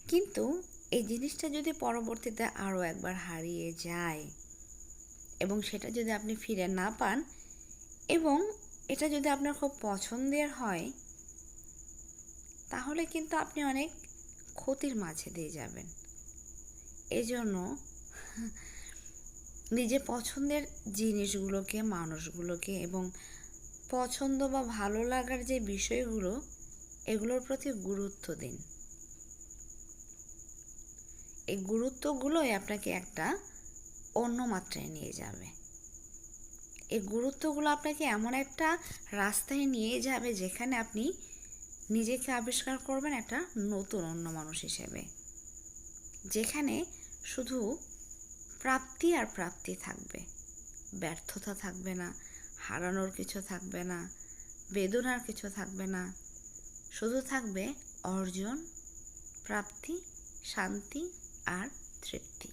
কিন্তু এই জিনিসটা যদি পরবর্তীতে আরও একবার হারিয়ে যায় এবং সেটা যদি আপনি ফিরে না পান এবং এটা যদি আপনার খুব পছন্দের হয়, তাহলে কিন্তু আপনি অনেক ক্ষতির মাঝে দিয়ে যাবেন। এজন্য নিজের পছন্দের জিনিসগুলোকে, মানুষগুলোকে এবং পছন্দ বা ভালো লাগার যে বিষয়গুলো, এগুলোর প্রতি গুরুত্ব দিন। এই গুরুত্বগুলোই আপনাকে একটা অন্য মাত্রায় নিয়ে যাবে। এই গুরুত্বগুলো আপনাকে এমন একটা রাস্তায় নিয়ে যাবে যেখানে আপনি নিজেকে আবিষ্কার করবেন একটা নতুন অন্য মানুষ হিসেবে, যেখানে শুধু প্রাপ্তি আর প্রাপ্তি থাকবে, ব্যর্থতা থাকবে না, হারানোর কিছু থাকবে না, বেদনার কিছু থাকবে না, শুধু থাকবে অর্জন, প্রাপ্তি, শান্তি আর তৃপ্তি।